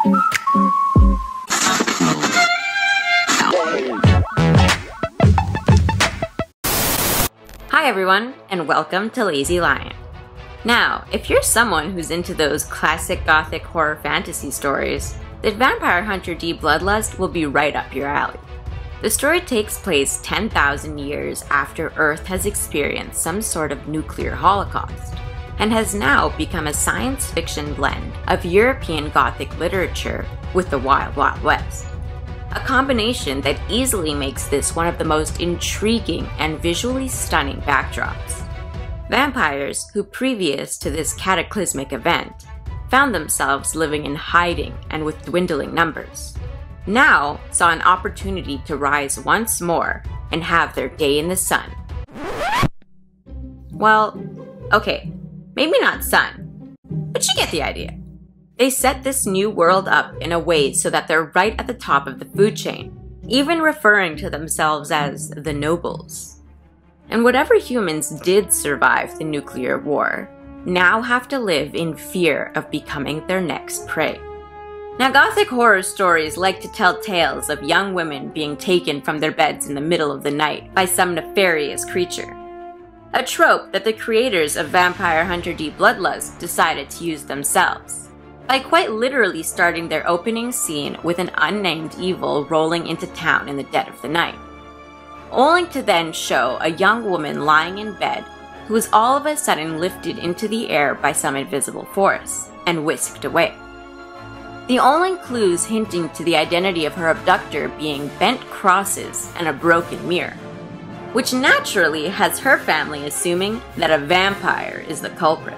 Hi everyone, and welcome to Lazy Lion. Now, if you're someone who's into those classic gothic horror fantasy stories, then Vampire Hunter D Bloodlust will be right up your alley. The story takes place 10,000 years after Earth has experienced some sort of nuclear holocaust, and has now become a science fiction blend of European Gothic literature with the Wild Wild West. A combination that easily makes this one of the most intriguing and visually stunning backdrops. Vampires who, previous to this cataclysmic event, found themselves living in hiding and with dwindling numbers, now saw an opportunity to rise once more and have their day in the sun. Well, okay, maybe not sun, but you get the idea. They set this new world up in a way so that they're right at the top of the food chain, even referring to themselves as the nobles. And whatever humans did survive the nuclear war, now have to live in fear of becoming their next prey. Now, Gothic horror stories like to tell tales of young women being taken from their beds in the middle of the night by some nefarious creature. A trope that the creators of Vampire Hunter D Bloodlust decided to use themselves, by quite literally starting their opening scene with an unnamed evil rolling into town in the dead of the night, only to then show a young woman lying in bed who is all of a sudden lifted into the air by some invisible force and whisked away. The only clues hinting to the identity of her abductor being bent crosses and a broken mirror, which naturally has her family assuming that a vampire is the culprit.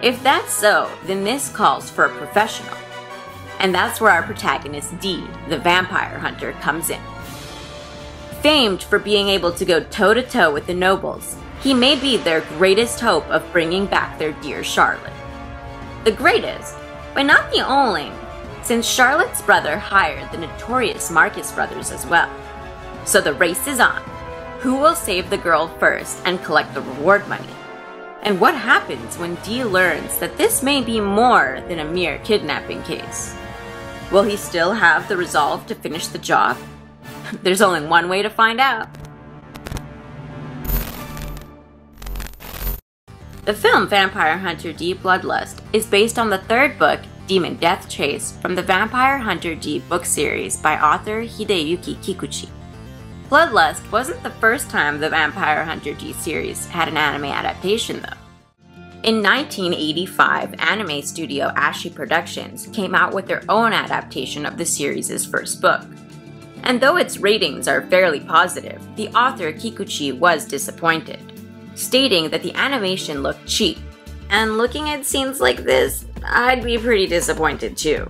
If that's so, then this calls for a professional, and that's where our protagonist D, the vampire hunter, comes in. Famed for being able to go toe-to-toe with the nobles, he may be their greatest hope of bringing back their dear Charlotte. The greatest, but not the only, since Charlotte's brother hired the notorious Marcus brothers as well. So the race is on. Who will save the girl first and collect the reward money? And what happens when D learns that this may be more than a mere kidnapping case? Will he still have the resolve to finish the job? There's only one way to find out. The film Vampire Hunter D Bloodlust is based on the third book, Demon Death Chase, from the Vampire Hunter D book series by author Hideyuki Kikuchi. Bloodlust wasn't the first time the Vampire Hunter D series had an anime adaptation though. In 1985, anime studio Ashi Productions came out with their own adaptation of the series' first book. And though its ratings are fairly positive, the author Kikuchi was disappointed, stating that the animation looked cheap. And looking at scenes like this, I'd be pretty disappointed too.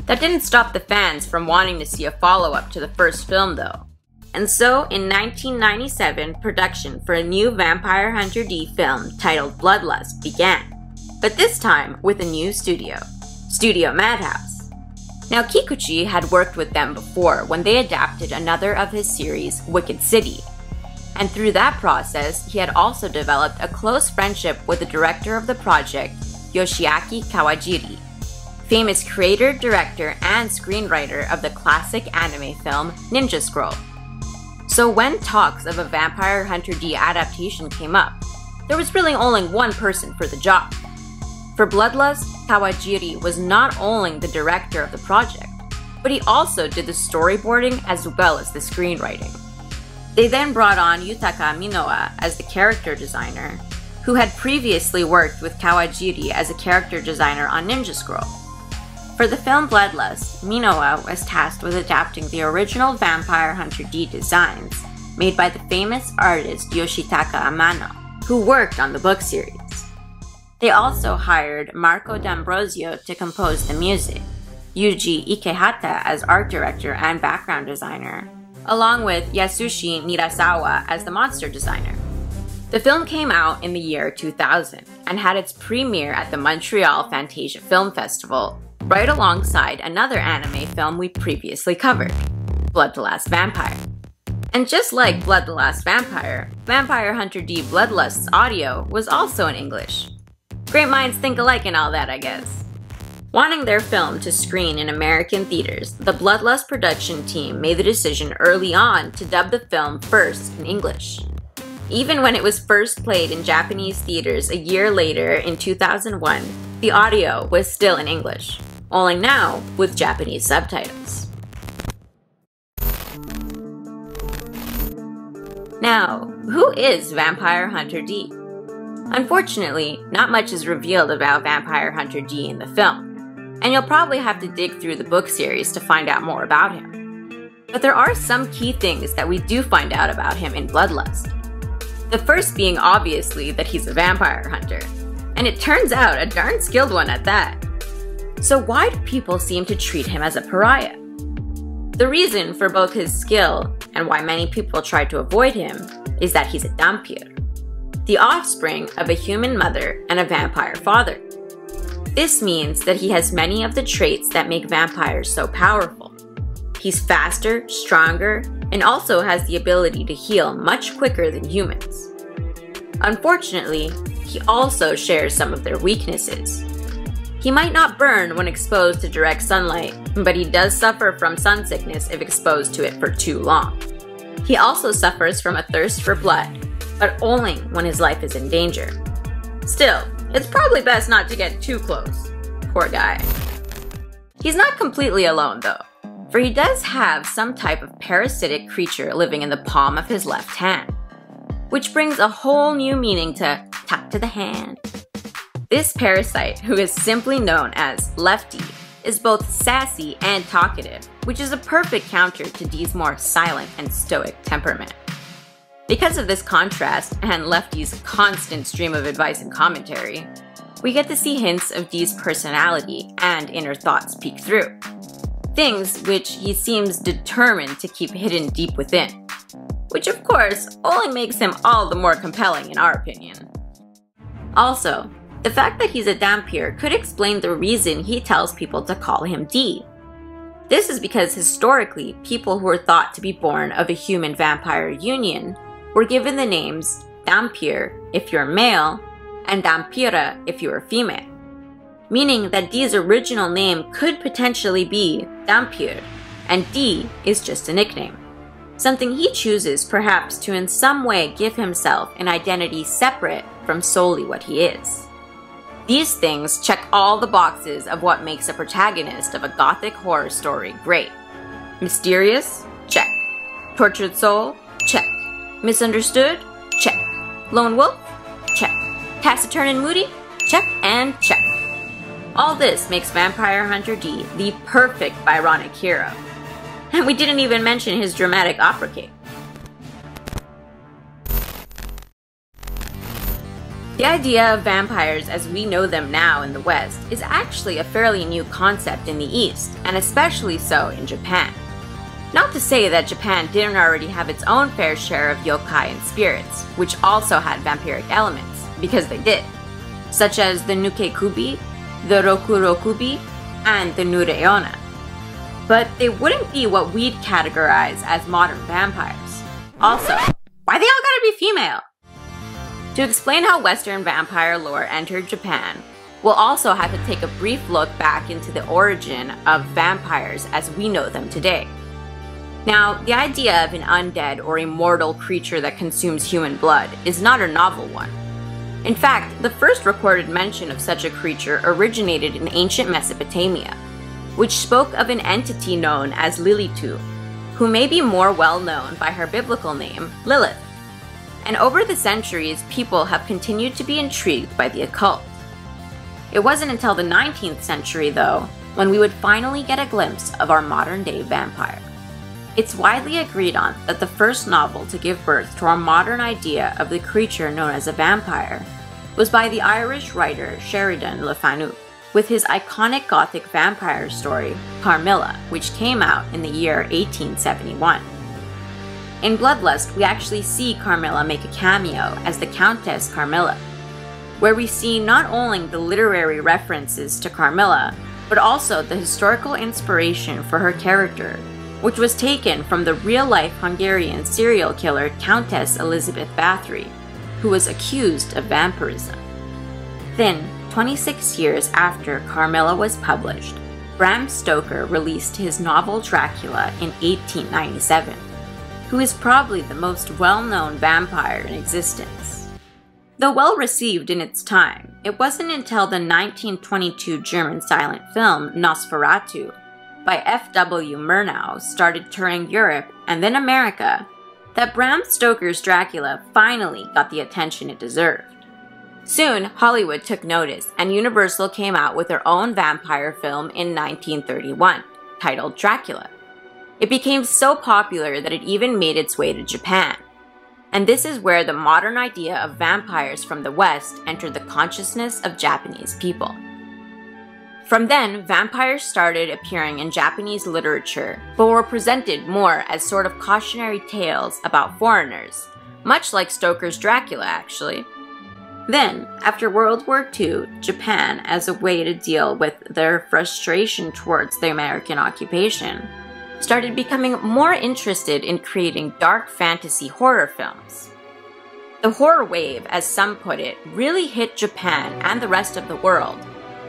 That didn't stop the fans from wanting to see a follow-up to the first film though. And so, in 1997, production for a new Vampire Hunter D film titled Bloodlust began, but this time with a new studio, Studio Madhouse. Now, Kikuchi had worked with them before when they adapted another of his series, Wicked City, and through that process, he had also developed a close friendship with the director of the project, Yoshiaki Kawajiri, famous creator, director, and screenwriter of the classic anime film Ninja Scroll. So when talks of a Vampire Hunter D adaptation came up, there was really only one person for the job. For Bloodlust, Kawajiri was not only the director of the project, but he also did the storyboarding as well as the screenwriting. They then brought on Yutaka Minowa as the character designer, who had previously worked with Kawajiri as a character designer on Ninja Scroll. For the film Bloodlust, Minowa was tasked with adapting the original Vampire Hunter D designs made by the famous artist Yoshitaka Amano, who worked on the book series. They also hired Marco D'Ambrosio to compose the music, Yuji Ikehata as art director and background designer, along with Yasushi Nirasawa as the monster designer. The film came out in the year 2000 and had its premiere at the Montreal Fantasia Film Festival, right alongside another anime film we previously covered, Blood the Last Vampire. And just like Blood the Last Vampire, Vampire Hunter D Bloodlust's audio was also in English. Great minds think alike and all that, I guess. Wanting their film to screen in American theaters, the Bloodlust production team made the decision early on to dub the film first in English. Even when it was first played in Japanese theaters a year later in 2001, the audio was still in English, only now with Japanese subtitles. Now, who is Vampire Hunter D? Unfortunately, not much is revealed about Vampire Hunter D in the film, and you'll probably have to dig through the book series to find out more about him. But there are some key things that we do find out about him in Bloodlust. The first being obviously that he's a vampire hunter, and it turns out a darn skilled one at that. So why do people seem to treat him as a pariah? The reason for both his skill and why many people try to avoid him is that he's a dhampir, the offspring of a human mother and a vampire father. This means that he has many of the traits that make vampires so powerful. He's faster, stronger, and also has the ability to heal much quicker than humans. Unfortunately, he also shares some of their weaknesses. He might not burn when exposed to direct sunlight, but he does suffer from sun sickness if exposed to it for too long. He also suffers from a thirst for blood, but only when his life is in danger. Still, it's probably best not to get too close. Poor guy. He's not completely alone though, for he does have some type of parasitic creature living in the palm of his left hand, which brings a whole new meaning to tap to the hand. This parasite, who is simply known as Lefty, is both sassy and talkative, which is a perfect counter to D's more silent and stoic temperament. Because of this contrast and Lefty's constant stream of advice and commentary, we get to see hints of D's personality and inner thoughts peek through. Things which he seems determined to keep hidden deep within, which of course only makes him all the more compelling in our opinion. Also, the fact that he's a dhampir could explain the reason he tells people to call him D. This is because historically, people who were thought to be born of a human-vampire union were given the names dhampir if you're male and dhampira if you were female, meaning that D's original name could potentially be dhampir, and D is just a nickname, something he chooses perhaps to in some way give himself an identity separate from solely what he is. These things check all the boxes of what makes a protagonist of a gothic horror story great. Mysterious? Check. Tortured soul? Check. Misunderstood? Check. Lone wolf? Check. Taciturn and moody? Check and check. All this makes Vampire Hunter D the perfect Byronic hero. And we didn't even mention his dramatic opera cape. The idea of vampires as we know them now in the West is actually a fairly new concept in the East, and especially so in Japan. Not to say that Japan didn't already have its own fair share of yokai and spirits, which also had vampiric elements, because they did, such as the Nuke-kubi, the Roku-rokubi, and the Nureona. But they wouldn't be what we'd categorize as modern vampires. Also, why they all gotta be female? To explain how Western vampire lore entered Japan, we'll also have to take a brief look back into the origin of vampires as we know them today. Now, the idea of an undead or immortal creature that consumes human blood is not a novel one. In fact, the first recorded mention of such a creature originated in ancient Mesopotamia, which spoke of an entity known as Lilitu, who may be more well known by her biblical name, Lilith. And over the centuries, people have continued to be intrigued by the occult. It wasn't until the 19th century, though, when we would finally get a glimpse of our modern-day vampire. It's widely agreed on that the first novel to give birth to our modern idea of the creature known as a vampire was by the Irish writer Sheridan Le Fanu, with his iconic Gothic vampire story, Carmilla, which came out in the year 1871. In Bloodlust, we actually see Carmilla make a cameo as the Countess Carmilla, where we see not only the literary references to Carmilla, but also the historical inspiration for her character, which was taken from the real-life Hungarian serial killer Countess Elizabeth Bathory, who was accused of vampirism. Then, 26 years after Carmilla was published, Bram Stoker released his novel Dracula in 1897, who is probably the most well-known vampire in existence. Though well received in its time, it wasn't until the 1922 German silent film Nosferatu by F.W. Murnau started touring Europe and then America that Bram Stoker's Dracula finally got the attention it deserved. Soon, Hollywood took notice, and Universal came out with their own vampire film in 1931, titled Dracula. It became so popular that it even made its way to Japan. And this is where the modern idea of vampires from the West entered the consciousness of Japanese people. From then, vampires started appearing in Japanese literature, but were presented more as sort of cautionary tales about foreigners, much like Stoker's Dracula, actually. Then, after World War II, Japan, as a way to deal with their frustration towards the American occupation, started becoming more interested in creating dark fantasy horror films. The horror wave, as some put it, really hit Japan and the rest of the world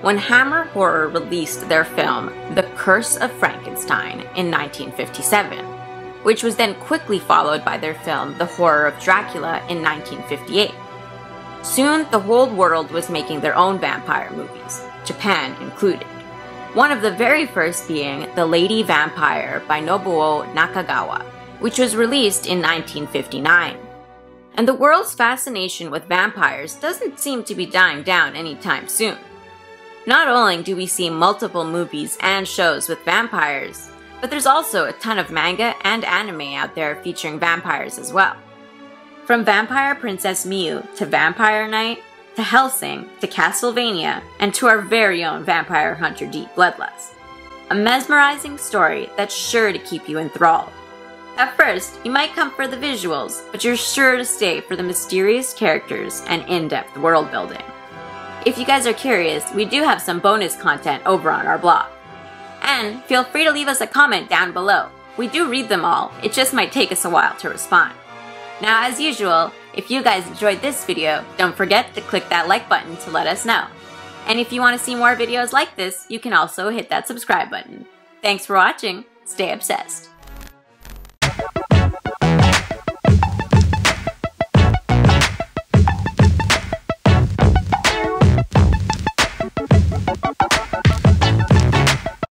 when Hammer Horror released their film The Curse of Frankenstein in 1957, which was then quickly followed by their film The Horror of Dracula in 1958. Soon, the whole world was making their own vampire movies, Japan included. One of the very first being The Lady Vampire by Nobuo Nakagawa, which was released in 1959. And the world's fascination with vampires doesn't seem to be dying down anytime soon. Not only do we see multiple movies and shows with vampires, but there's also a ton of manga and anime out there featuring vampires as well. From Vampire Princess Miyu to Vampire Knight, to Hellsing, to Castlevania, and to our very own Vampire Hunter D Bloodlust. A mesmerizing story that's sure to keep you enthralled. At first, you might come for the visuals, but you're sure to stay for the mysterious characters and in-depth world building. If you guys are curious, we do have some bonus content over on our blog. And feel free to leave us a comment down below. We do read them all, it just might take us a while to respond. Now, as usual, if you guys enjoyed this video, don't forget to click that like button to let us know. And if you want to see more videos like this, you can also hit that subscribe button. Thanks for watching, stay obsessed.